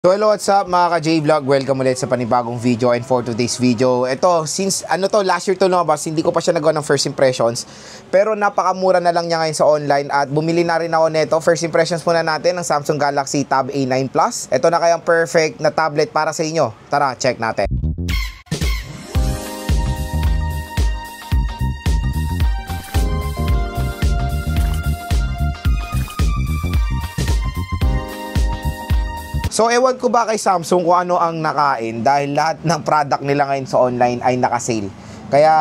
So hello, what's up mga ka-J-Vlog? Welcome ulit sa panibagong video, and for today's video, ito, since last year to lumabas, hindi ko pa siya nagawa ng first impressions, pero napakamura na lang niya ngayon sa online at bumili na rin ako nito. First impressions muna natin ng Samsung Galaxy Tab A9 Plus. Ito na kayang perfect na tablet para sa inyo. Tara, check natin. So, ewan ko ba kay Samsung kung ano ang nakain dahil lahat ng product nila ngayon sa online ay naka-sale. Kaya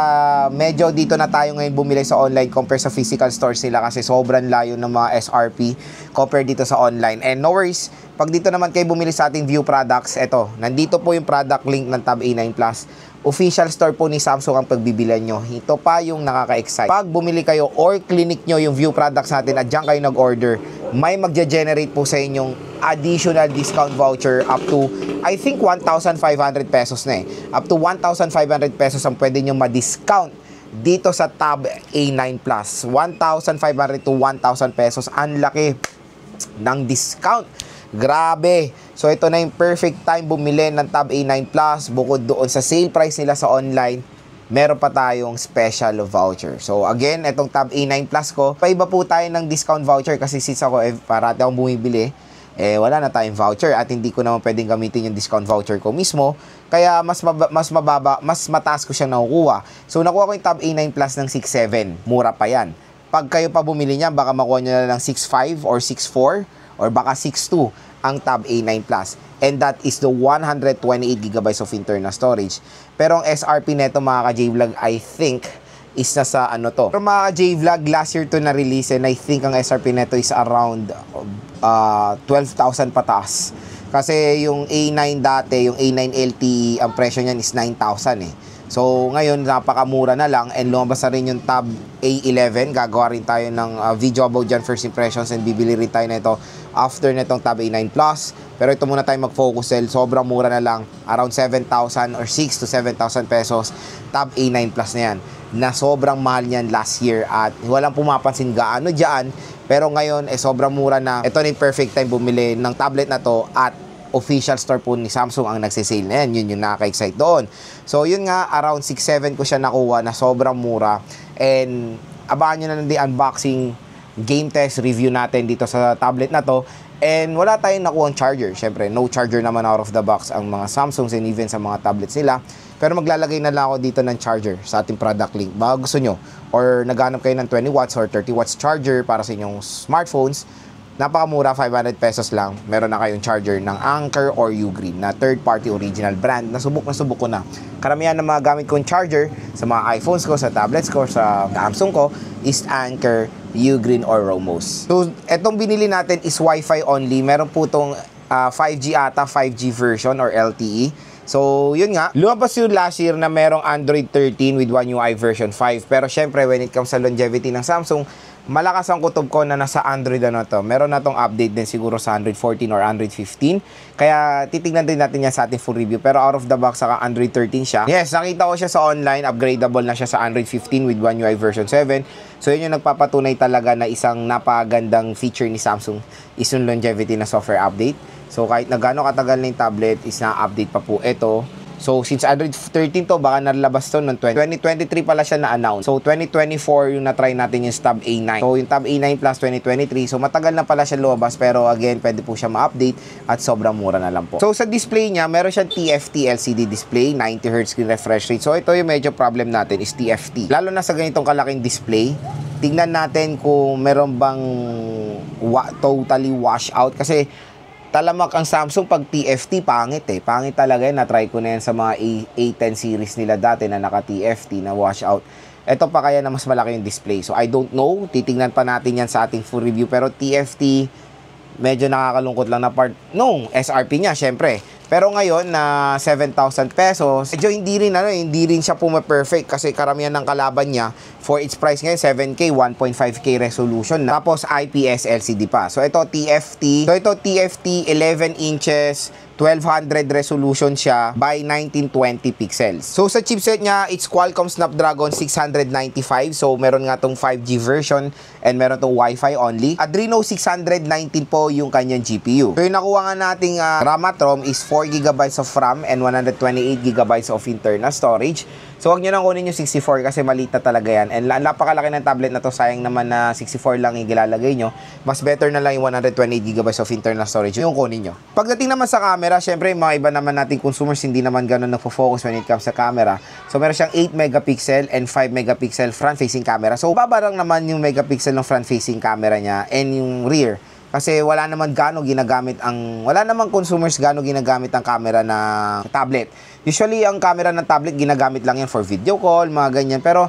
medyo dito na tayo ngayon bumili sa online compare sa physical stores nila kasi sobrang layo ng mga SRP compare dito sa online. And no worries, pag dito naman kayo bumili sa ating View Products, eto, nandito po yung product link ng Tab A9 Plus. Official store po ni Samsung ang pagbibilan nyo. Ito pa yung nakaka-excite. Pag bumili kayo or clinic nyo yung View Products natin at dyan kayo nag-order, may magja-generate po sa inyong additional discount voucher up to, I think, 1,500 pesos na eh. Up to 1,500 pesos ang pwede nyo ma-discount dito sa Tab A9 Plus. 1,500 to 1,000 pesos. Ang laki ng discount. Grabe. So ito na yung perfect time bumili ng Tab A9 Plus. Bukod doon sa sale price nila sa online, meron pa tayong special voucher. So again, itong Tab A9 Plus ko, paiba po tayo ng discount voucher kasi since ako parati akong bumibili, wala na tayong voucher at hindi ko naman pwedeng gamitin yung discount voucher ko mismo. Kaya mas mataas ko siyang nakukuha. So nakuha ko yung Tab A9 Plus ng 6.7. Mura pa yan. Pag kayo pa bumili niya, baka makuha nyo na ng 6.5 or 6.4 or baka 6.2 ang Tab A9 Plus. And that is the 128GB of internal storage. Pero ang SRP neto mga ka-J-Vlog, I think, is nasa ano to. Pero mga ka-J-Vlog, last year to na-release and I think ang SRP neto is around 12,000 pataas. Kasi yung A9 dati, yung A9 LTE, ang presyo niyan is 9,000 eh. So, ngayon, napakamura na lang and lumabas na rin yung Tab A11. Gagawa rin tayo ng video about dyan, first impressions, and bibili rin tayo na ito after netong Tab A9 Plus. Pero ito muna tayo mag-focus sale. Sobrang mura na lang. Around 7,000 or 6 to 7,000 pesos. Tab A9 Plus na yan. Na sobrang mahal niyan last year at walang pumapansin gaano dyan. Pero ngayon, sobrang mura na. Ito na yung perfect time bumili ng tablet na to at official store po ni Samsung ang nagsisale na yan. Yun yung nakaka-excite doon. So, yun nga, around 6.7 ko siya nakuha na sobrang mura. And, abangan nyo na lang din unboxing, game test, review natin dito sa tablet na to. And, wala tayong nakuha charger. Siyempre, no charger naman out of the box ang mga Samsungs and even sa mga tablets nila. Pero maglalagay na lang ako dito ng charger sa ating product link. Baka gusto nyo. Or naghanap kayo ng 20 watts or 30 watts charger para sa inyong smartphones. Napakamura, 500 pesos lang. Meron na kayong charger ng Anker or Ugreen na third-party original brand. Nasubok ko na. Karamihan ng mga gamit kong charger sa mga iPhones ko, sa tablets ko, sa Samsung ko is Anker, Ugreen, or Romos. So, etong binili natin is Wi-Fi only. Meron po itong 5G ata, 5G version or LTE. So, yun nga. Lumabas yun last year na merong Android 13 with One UI version 5. Pero syempre, when it comes sa longevity ng Samsung, malakas ang kutob ko na nasa Android to. Meron na tong update din siguro sa Android 14 or Android 15. Kaya titignan din natin yan sa ating full review. Pero out of the box, saka Android 13 siya. Yes, nakita ko siya sa online. Upgradable na siya sa Android 15 with One UI version 7. So yun yung nagpapatunay talaga na isang napagandang feature ni Samsung is yung longevity na software update. So kahit na gaano katagal na yung tablet, is na-update pa po ito. So, since Android 13 to, baka nalabas to noong 2023 pala siya na-announce. So, 2024 yung na-try natin yung Tab A9. So, yung Tab A9 Plus 2023. So, matagal na pala siya lumabas. Pero again, pwede po siya ma-update at sobrang mura na lang po. So, sa display niya, meron siyang TFT LCD display, 90Hz screen refresh rate. So, ito yung medyo problem natin is TFT. Lalo na sa ganitong kalaking display, tingnan natin kung meron bang totally wash out. Kasi, talamak ang Samsung pag TFT, pangit eh. Pangit talaga yun. Na-try ko na yan sa mga A10 series nila dati na naka-TFT, na washout. Ito pa kaya na mas malaki yung display. So, I don't know. Titingnan pa natin yan sa ating full review. Pero TFT, medyo nakakalungkot lang na part. No, SRP niya, syempre. Pero ngayon na 7,000 pesos, medyo hindi rin siya perfect kasi karamihan ng kalaban niya for its price ngayon 7K, 1.5K resolution na. Tapos IPS LCD pa. So ito TFT. So ito TFT 11 inches 1200 resolution siya by 1920 pixels. So sa chipset niya, it's Qualcomm Snapdragon 695. So meron nga tong 5G version and meron tong Wi-Fi only. Adreno 619 po yung kanyang GPU. So yung nakuha nga nating RAM at ROM is 4GB of RAM and 128GB of internal storage. So wag nyo nang kunin yung 64 kasi maliit na talaga yan. And napakalaki ng tablet na to, sayang naman na 64 lang yung ilalagay nyo. Mas better na lang yung 128GB of internal storage yung kunin nyo. Pagdating naman sa camera, syempre mga iba naman nating consumers hindi naman ganun nagfo-focus when it comes sa camera. So meron siyang 8 megapixel and 5 megapixel front-facing camera. So babarang naman yung megapixel ng front-facing camera niya and yung rear. Kasi wala naman consumers ginagamit ang camera ng tablet. Usually, ang camera ng tablet, ginagamit lang yan for video call, mga ganyan. Pero,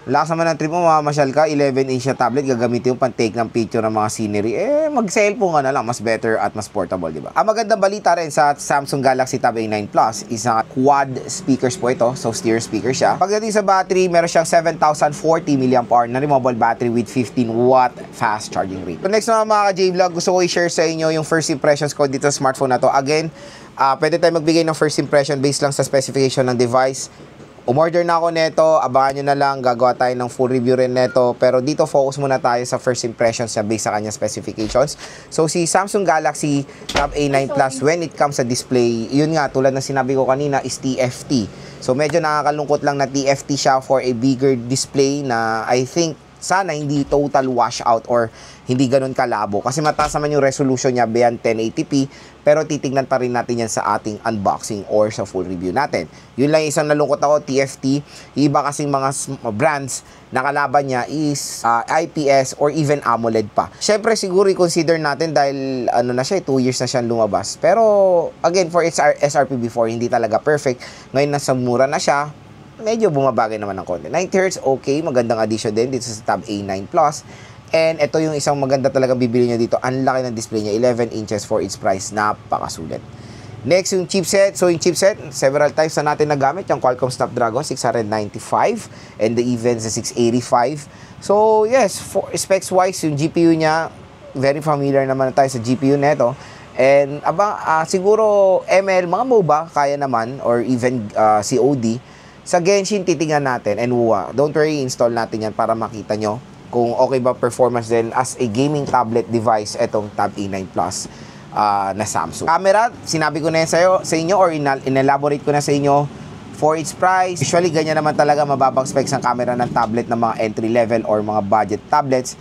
lakas naman ng trip mo, mamamasyal ka, 11-inch na tablet, gagamitin yung pan-take ng picture ng mga scenery. Mag-cellphone ka na lang, mas better at mas portable, di ba? Ang magandang balita rin sa Samsung Galaxy Tab A9 Plus is quad speakers po ito. So, stereo speaker siya. Pagdating sa battery, meron siyang 7,040 mAh na removable battery with 15-watt fast charging rate. So, next naman mga ka-J-Vlog, gusto ko i-share sa inyo yung first impressions ko dito sa smartphone na to. Again, pwede tayo magbigay ng first impression based lang sa specification ng device. Umorder na ako neto, abangan nyo na lang, gagawa tayo ng full review rin neto. Pero dito focus muna tayo sa first impressions na based sa kanyang specifications. So si Samsung Galaxy Tab A9 Plus, when it comes sa display, yun nga, tulad ng sinabi ko kanina, is TFT. So medyo nakakalungkot lang na TFT siya for a bigger display na I think sana hindi total washout or hindi ganun kalabo. Kasi mataas naman yung resolution niya beyond 1080p. Pero titignan pa rin natin yan sa ating unboxing or sa full review natin. Yun lang isang nalungkot ako, TFT. Iba kasing mga brands na kalaban niya is IPS or even AMOLED pa. Syempre siguro i-consider natin dahil na siya, 2 years na siyang lumabas. Pero again, for its SRP before, hindi talaga perfect. Ngayon nasa mura na siya, medyo bumabagay naman ng konti. 90Hz, okay. Magandang addition din dito sa Tab A9 Plus. And ito yung isang maganda talaga bibili nyo dito. Ang laki ng display niya, 11 inches for its price. Napakasulit. Next, yung chipset. So, yung chipset, several types na natin nagamit. Yung Qualcomm Snapdragon 695 and the even sa 685. So, yes, for specs-wise, yung GPU niya, very familiar naman na tayo sa GPU neto. And, siguro, ML, mga MOBA, kaya naman, or even COD. Sa Genshin, titingnan natin. And WoA. Don't worry, install natin yan para makita nyo kung okay ba performance din as a gaming tablet device etong Tab A9 Plus na Samsung. Camera, sinabi ko na yan sa inyo or inelaborate ko na sa inyo for its price. Usually, ganyan naman talaga mababang specs ang camera ng tablet ng mga entry level or mga budget tablets.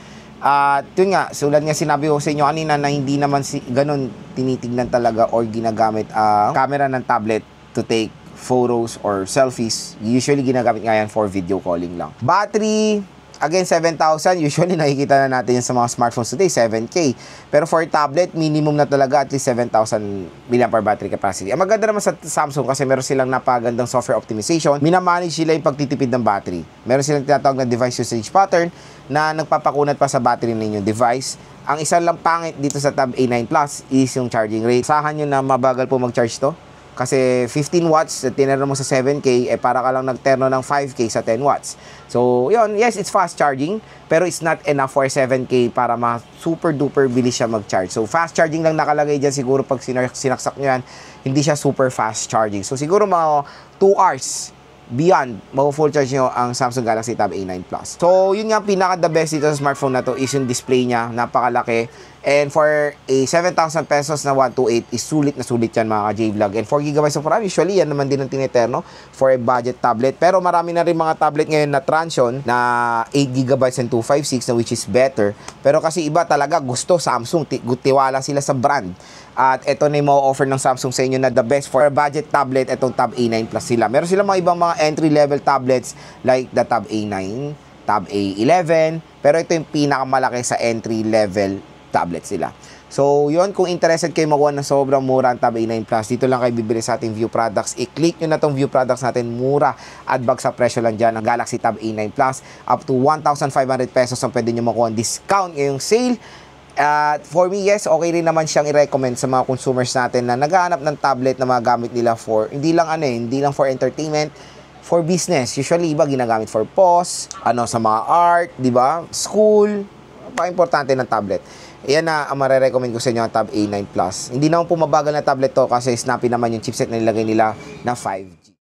Yun nga, sulat nga sinabi ko sa inyo kanina na hindi naman ganun tinitignan talaga or ginagamit ang camera ng tablet to take photos or selfies. Usually, ginagamit nga yan for video calling lang. Battery, again, 7,000. Usually, nakikita na natin yan sa mga smartphones today, 7K. Pero for tablet, minimum na talaga at least 7,000 mAh battery capacity. Ang maganda naman sa Samsung kasi meron silang napagandang software optimization. Minamanage sila yung pagtitipid ng battery. Meron silang tinatawag na device usage pattern na nagpapakunat pa sa battery ng inyong device. Ang isa lang pangit dito sa Tab A9 Plus is yung charging rate. Sahan nyo na mabagal po mag-charge to. Kasi 15 watts, tinero mo sa 7K, para ka lang nagterno ng 5K sa 10 watts. So, yun, yes, it's fast charging, pero it's not enough for 7K para super duper bilis siya mag-charge. So, fast charging lang nakalagay dyan siguro pag sinaksak nyo yan, hindi siya super fast charging. So, siguro mga 2 hours beyond, mag-full charge nyo ang Samsung Galaxy Tab A9 Plus. So, yun nga, pinaka-the best dito sa smartphone na to is yung display niya, napakalaki. And for a 7,000 pesos na 128 is sulit na sulit yan mga ka-J-Vlog. And 4GB of RAM, usually yan naman din ang tiniterno for a budget tablet. Pero marami na rin mga tablet ngayon na Transsion na 8GB and 256 na which is better. Pero kasi iba talaga gusto Samsung, tiwala sila sa brand. At ito na yung offer ng Samsung sa inyo na the best for a budget tablet, itong Tab A9 Plus sila. Meron sila mga ibang mga entry-level tablets like the Tab A9, Tab A11, pero ito yung pinakamalaki sa entry-level tablets sila. So, yun, kung interested kayo makuha ng sobrang mura ang Tab A9 Plus, dito lang kayo bibili sa ating View Products. I-click nyo na tong View Products natin, mura at bag sa presyo lang dyan. Ang Galaxy Tab A9 Plus, up to 1,500 pesos ang pwede nyo makuha discount ngayong sale. At for me, yes, okay rin naman siyang i-recommend sa mga consumers natin na naghahanap ng tablet na magamit nila for, hindi lang for entertainment, for business. Usually, iba ginagamit for POS, sa mga art, di ba? School, importante ng tablet. Ayan na ang marirecommend ko sa inyo, ang Tab A9 Plus. Hindi naman po mabagal na tablet to kasi snappy naman yung chipset na nilagay nila na 5G.